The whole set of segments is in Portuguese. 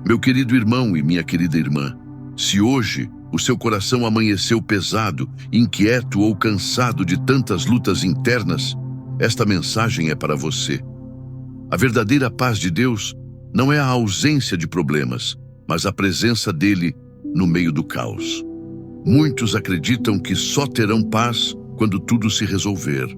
Meu querido irmão e minha querida irmã, se hoje o seu coração amanheceu pesado, inquieto ou cansado de tantas lutas internas, esta mensagem é para você. A verdadeira paz de Deus não é a ausência de problemas, mas a presença dele no meio do caos. Muitos acreditam que só terão paz quando tudo se resolver,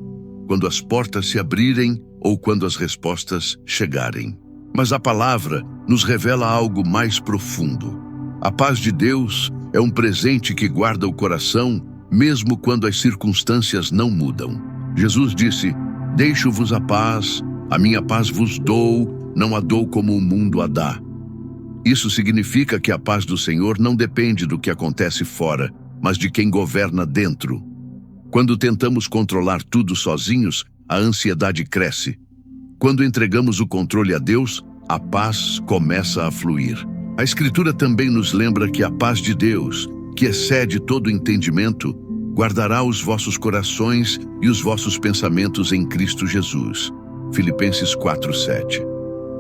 quando as portas se abrirem ou quando as respostas chegarem. Mas a palavra nos revela algo mais profundo. A paz de Deus é um presente que guarda o coração, mesmo quando as circunstâncias não mudam. Jesus disse: "Deixo-vos a minha paz vos dou, não a dou como o mundo a dá." Isso significa que a paz do Senhor não depende do que acontece fora, mas de quem governa dentro. Quando tentamos controlar tudo sozinhos, a ansiedade cresce. Quando entregamos o controle a Deus, a paz começa a fluir. A Escritura também nos lembra que a paz de Deus, que excede todo entendimento, guardará os vossos corações e os vossos pensamentos em Cristo Jesus. Filipenses 4:7.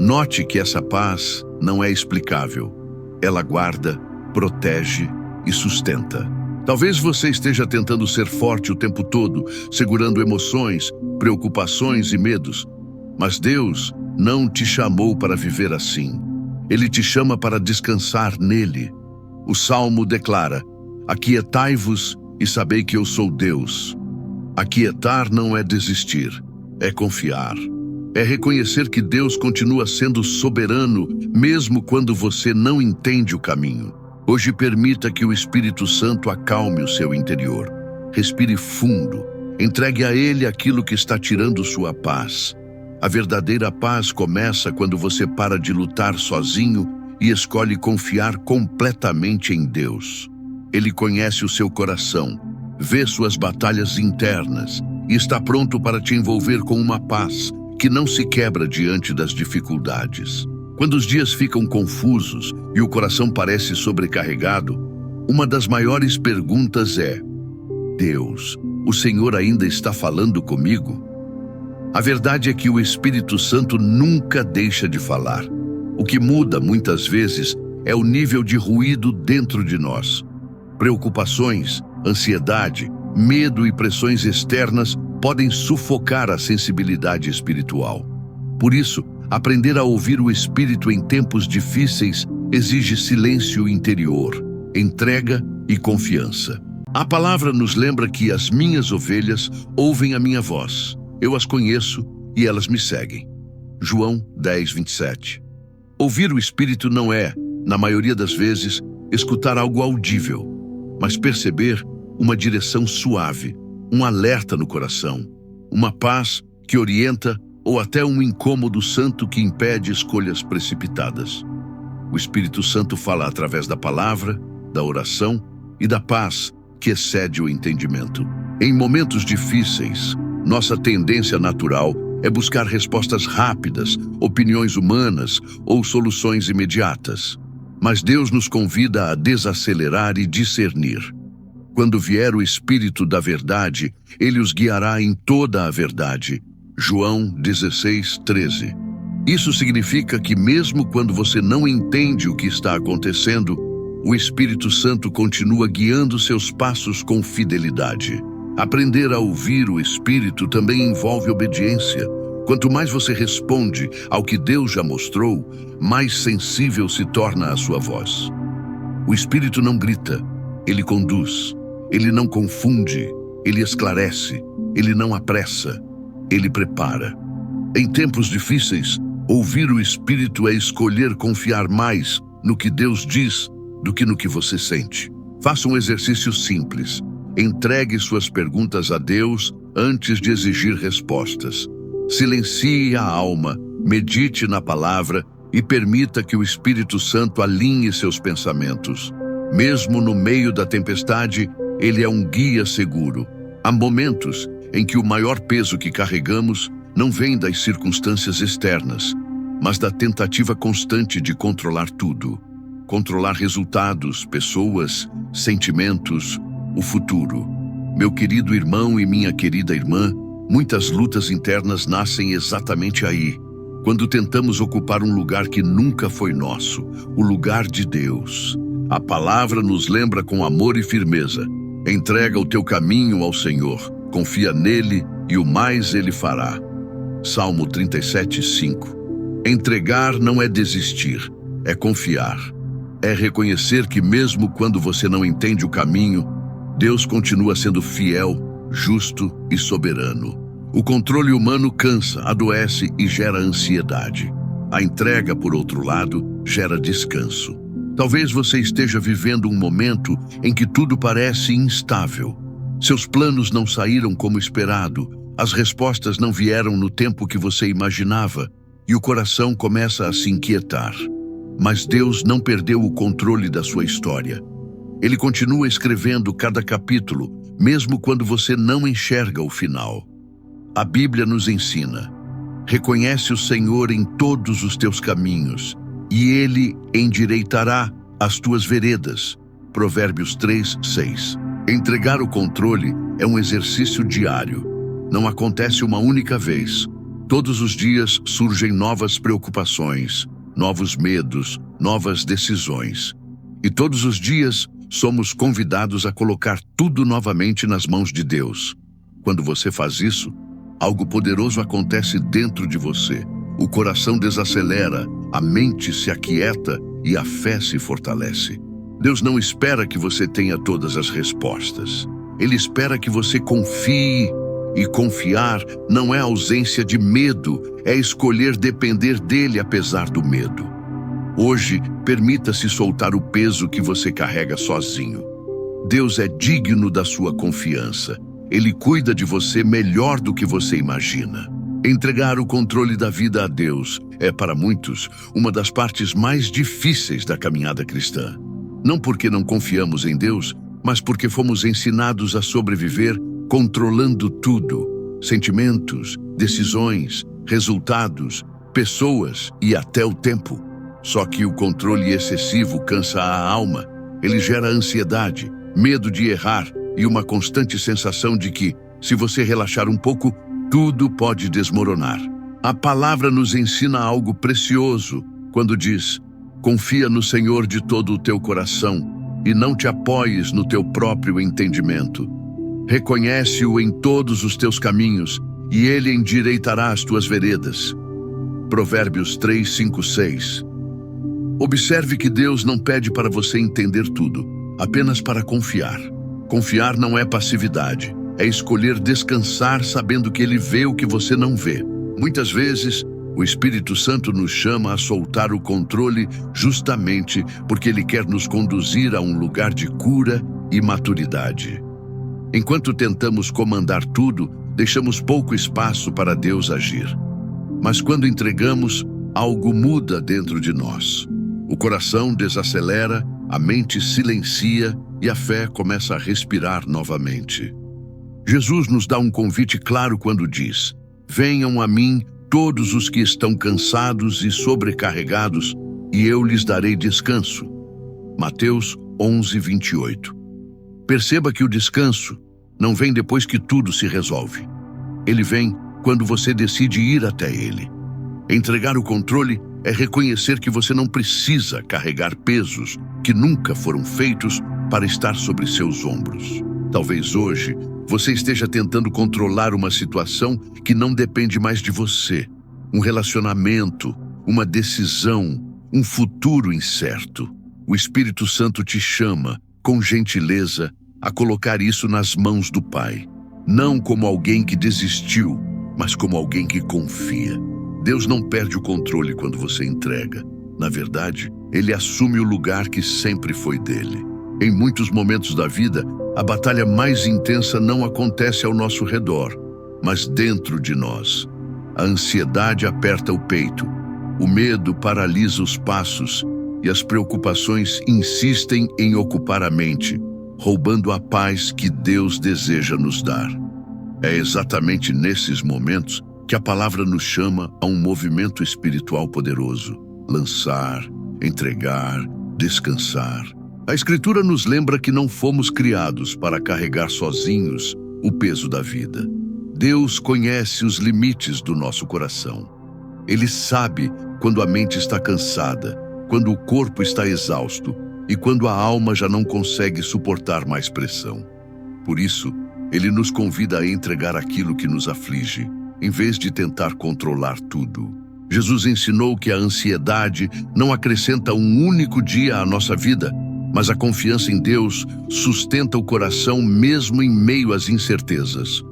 Note que essa paz não é explicável. Ela guarda, protege e sustenta. Talvez você esteja tentando ser forte o tempo todo, segurando emoções, preocupações e medos. Mas Deus não te chamou para viver assim. Ele te chama para descansar nele. O Salmo declara: "Aquietai-vos e sabei que eu sou Deus." Aquietar não é desistir, é confiar. É reconhecer que Deus continua sendo soberano, mesmo quando você não entende o caminho. Hoje permita que o Espírito Santo acalme o seu interior. Respire fundo. Entregue a Ele aquilo que está tirando sua paz. A verdadeira paz começa quando você para de lutar sozinho e escolhe confiar completamente em Deus. Ele conhece o seu coração, vê suas batalhas internas e está pronto para te envolver com uma paz que não se quebra diante das dificuldades. Quando os dias ficam confusos e o coração parece sobrecarregado, uma das maiores perguntas é: Deus, o Senhor ainda está falando comigo? A verdade é que o Espírito Santo nunca deixa de falar. O que muda muitas vezes é o nível de ruído dentro de nós. Preocupações, ansiedade, medo e pressões externas podem sufocar a sensibilidade espiritual. Por isso, aprender a ouvir o Espírito em tempos difíceis exige silêncio interior, entrega e confiança. A palavra nos lembra que as minhas ovelhas ouvem a minha voz. Eu as conheço e elas me seguem. João 10:27. Ouvir o Espírito não é, na maioria das vezes, escutar algo audível, mas perceber uma direção suave, um alerta no coração, uma paz que orienta ou até um incômodo santo que impede escolhas precipitadas. O Espírito Santo fala através da palavra, da oração e da paz que excede o entendimento. Em momentos difíceis, nossa tendência natural é buscar respostas rápidas, opiniões humanas ou soluções imediatas. Mas Deus nos convida a desacelerar e discernir. Quando vier o Espírito da verdade, ele os guiará em toda a verdade. João 16:13. Isso significa que mesmo quando você não entende o que está acontecendo, o Espírito Santo continua guiando seus passos com fidelidade. Aprender a ouvir o Espírito também envolve obediência. Quanto mais você responde ao que Deus já mostrou, mais sensível se torna a sua voz. O Espírito não grita, ele conduz. Ele não confunde, ele esclarece. Ele não apressa, ele prepara. Em tempos difíceis, ouvir o Espírito é escolher confiar mais no que Deus diz do que no que você sente. Faça um exercício simples. Entregue suas perguntas a Deus antes de exigir respostas. Silencie a alma, medite na palavra e permita que o Espírito Santo alinhe seus pensamentos. Mesmo no meio da tempestade, ele é um guia seguro. Há momentos em que o maior peso que carregamos não vem das circunstâncias externas, mas da tentativa constante de controlar tudo. Controlar resultados, pessoas, sentimentos, o futuro. Meu querido irmão e minha querida irmã, muitas lutas internas nascem exatamente aí, quando tentamos ocupar um lugar que nunca foi nosso, o lugar de Deus. A palavra nos lembra com amor e firmeza: entrega o teu caminho ao Senhor, confia nele e o mais ele fará. Salmo 37:5. Entregar não é desistir, é confiar. É reconhecer que mesmo quando você não entende o caminho, Deus continua sendo fiel, justo e soberano. O controle humano cansa, adoece e gera ansiedade. A entrega, por outro lado, gera descanso. Talvez você esteja vivendo um momento em que tudo parece instável. Seus planos não saíram como esperado, as respostas não vieram no tempo que você imaginava e o coração começa a se inquietar. Mas Deus não perdeu o controle da sua história. Ele continua escrevendo cada capítulo, mesmo quando você não enxerga o final. A Bíblia nos ensina: reconhece o Senhor em todos os teus caminhos, e Ele endireitará as tuas veredas. Provérbios 3:6. Entregar o controle é um exercício diário. Não acontece uma única vez. Todos os dias surgem novas preocupações, novos medos, novas decisões. E todos os dias somos convidados a colocar tudo novamente nas mãos de Deus. Quando você faz isso, algo poderoso acontece dentro de você. O coração desacelera, a mente se aquieta e a fé se fortalece. Deus não espera que você tenha todas as respostas. Ele espera que você confie. E confiar não é ausência de medo, é escolher depender dele apesar do medo. Hoje, permita-se soltar o peso que você carrega sozinho. Deus é digno da sua confiança. Ele cuida de você melhor do que você imagina. Entregar o controle da vida a Deus é, para muitos, uma das partes mais difíceis da caminhada cristã. Não porque não confiamos em Deus, mas porque fomos ensinados a sobreviver controlando tudo: sentimentos, decisões, resultados, pessoas e até o tempo. Só que o controle excessivo cansa a alma. Ele gera ansiedade, medo de errar e uma constante sensação de que, se você relaxar um pouco, tudo pode desmoronar. A palavra nos ensina algo precioso quando diz: confia no Senhor de todo o teu coração e não te apoies no teu próprio entendimento. Reconhece-o em todos os teus caminhos, e ele endireitará as tuas veredas. Provérbios 3, 5, 6. Observe que Deus não pede para você entender tudo, apenas para confiar. Confiar não é passividade, é escolher descansar sabendo que Ele vê o que você não vê. Muitas vezes, o Espírito Santo nos chama a soltar o controle justamente porque Ele quer nos conduzir a um lugar de cura e maturidade. Enquanto tentamos comandar tudo, deixamos pouco espaço para Deus agir. Mas quando entregamos, algo muda dentro de nós. O coração desacelera, a mente silencia e a fé começa a respirar novamente. Jesus nos dá um convite claro quando diz: venham a mim todos os que estão cansados e sobrecarregados, e eu lhes darei descanso. Mateus 11, 28. Perceba que o descanso não vem depois que tudo se resolve. Ele vem quando você decide ir até ele. Entregar o controle é reconhecer que você não precisa carregar pesos que nunca foram feitos para estar sobre seus ombros. Talvez hoje você esteja tentando controlar uma situação que não depende mais de você. Um relacionamento, uma decisão, um futuro incerto. O Espírito Santo te chama, com gentileza, a colocar isso nas mãos do Pai. Não como alguém que desistiu, mas como alguém que confia. Deus não perde o controle quando você entrega. Na verdade, Ele assume o lugar que sempre foi dele. Em muitos momentos da vida, a batalha mais intensa não acontece ao nosso redor, mas dentro de nós. A ansiedade aperta o peito, o medo paralisa os passos e as preocupações insistem em ocupar a mente, roubando a paz que Deus deseja nos dar. É exatamente nesses momentos que a palavra nos chama a um movimento espiritual poderoso: lançar, entregar, descansar. A Escritura nos lembra que não fomos criados para carregar sozinhos o peso da vida. Deus conhece os limites do nosso coração. Ele sabe quando a mente está cansada, quando o corpo está exausto e quando a alma já não consegue suportar mais pressão. Por isso, Ele nos convida a entregar aquilo que nos aflige, em vez de tentar controlar tudo. Jesus ensinou que a ansiedade não acrescenta um único dia à nossa vida, mas a confiança em Deus sustenta o coração mesmo em meio às incertezas.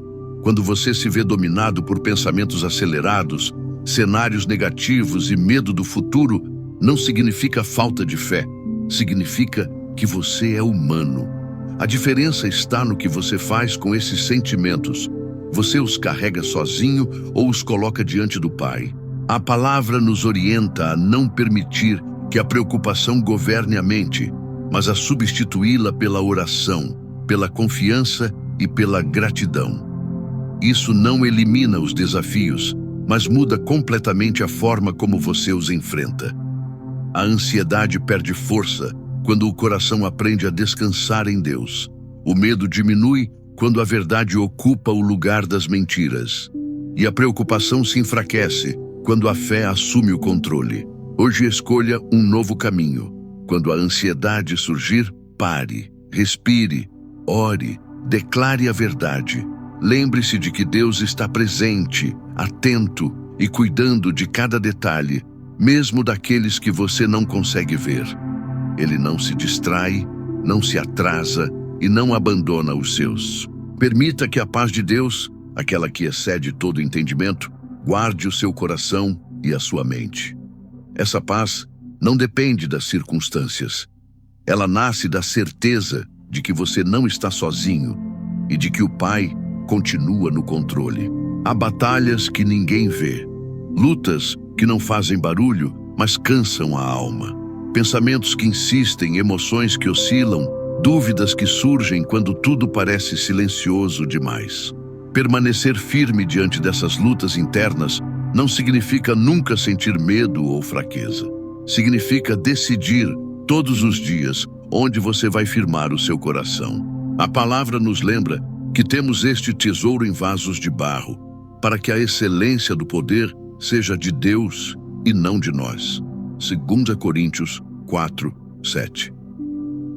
Quando você se vê dominado por pensamentos acelerados, cenários negativos e medo do futuro, não significa falta de fé, significa que você é humano. A diferença está no que você faz com esses sentimentos. Você os carrega sozinho ou os coloca diante do Pai. A palavra nos orienta a não permitir que a preocupação governe a mente, mas a substituí-la pela oração, pela confiança e pela gratidão. Isso não elimina os desafios, mas muda completamente a forma como você os enfrenta. A ansiedade perde força quando o coração aprende a descansar em Deus. O medo diminui quando a verdade ocupa o lugar das mentiras. E a preocupação se enfraquece quando a fé assume o controle. Hoje escolha um novo caminho. Quando a ansiedade surgir, pare, respire, ore, declare a verdade. Lembre-se de que Deus está presente, atento e cuidando de cada detalhe, mesmo daqueles que você não consegue ver. Ele não se distrai, não se atrasa e não abandona os seus. Permita que a paz de Deus, aquela que excede todo entendimento, guarde o seu coração e a sua mente. Essa paz não depende das circunstâncias. Ela nasce da certeza de que você não está sozinho e de que o Pai continua no controle. Há batalhas que ninguém vê, lutas que não fazem barulho, mas cansam a alma. Pensamentos que insistem, emoções que oscilam, dúvidas que surgem quando tudo parece silencioso demais. Permanecer firme diante dessas lutas internas não significa nunca sentir medo ou fraqueza. Significa decidir todos os dias onde você vai firmar o seu coração. A palavra nos lembra que temos este tesouro em vasos de barro, para que a excelência do poder seja de Deus e não de nós. 2 Coríntios 4, 7.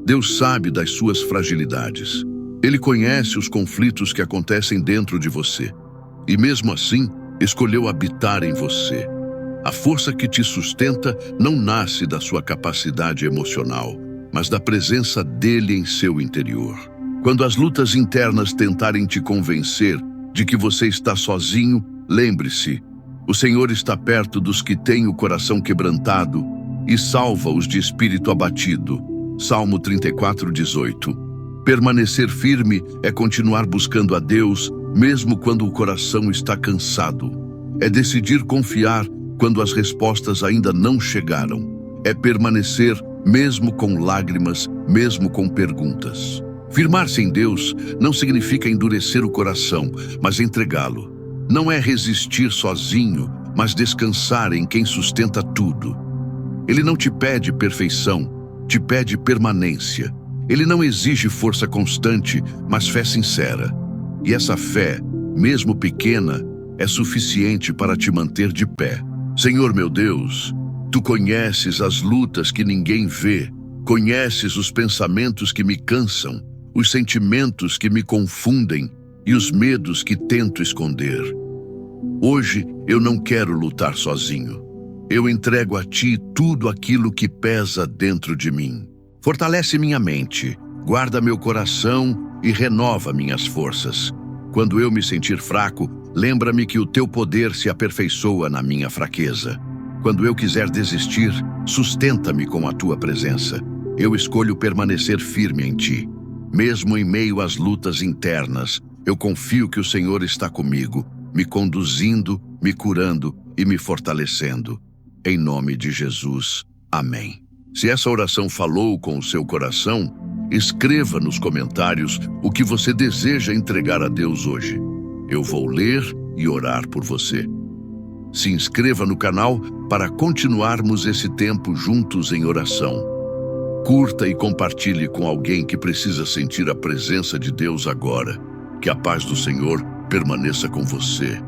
Deus sabe das suas fragilidades. Ele conhece os conflitos que acontecem dentro de você. E mesmo assim, escolheu habitar em você. A força que te sustenta não nasce da sua capacidade emocional, mas da presença dele em seu interior. Quando as lutas internas tentarem te convencer de que você está sozinho, lembre-se, o Senhor está perto dos que têm o coração quebrantado e salva-os de espírito abatido. Salmo 34, 18. Permanecer firme é continuar buscando a Deus, mesmo quando o coração está cansado. É decidir confiar quando as respostas ainda não chegaram. É permanecer mesmo com lágrimas, mesmo com perguntas. Firmar-se em Deus não significa endurecer o coração, mas entregá-lo. Não é resistir sozinho, mas descansar em quem sustenta tudo. Ele não te pede perfeição, te pede permanência. Ele não exige força constante, mas fé sincera. E essa fé, mesmo pequena, é suficiente para te manter de pé. Senhor meu Deus, Tu conheces as lutas que ninguém vê, conheces os pensamentos que me cansam, os sentimentos que me confundem e os medos que tento esconder. Hoje eu não quero lutar sozinho. Eu entrego a Ti tudo aquilo que pesa dentro de mim. Fortalece minha mente, guarda meu coração e renova minhas forças. Quando eu me sentir fraco, lembra-me que o Teu poder se aperfeiçoa na minha fraqueza. Quando eu quiser desistir, sustenta-me com a Tua presença. Eu escolho permanecer firme em Ti. Mesmo em meio às lutas internas, eu confio que o Senhor está comigo, me conduzindo, me curando e me fortalecendo. Em nome de Jesus. Amém. Se essa oração falou com o seu coração, escreva nos comentários o que você deseja entregar a Deus hoje. Eu vou ler e orar por você. Se inscreva no canal para continuarmos esse tempo juntos em oração. Curta e compartilhe com alguém que precisa sentir a presença de Deus agora. Que a paz do Senhor permaneça com você.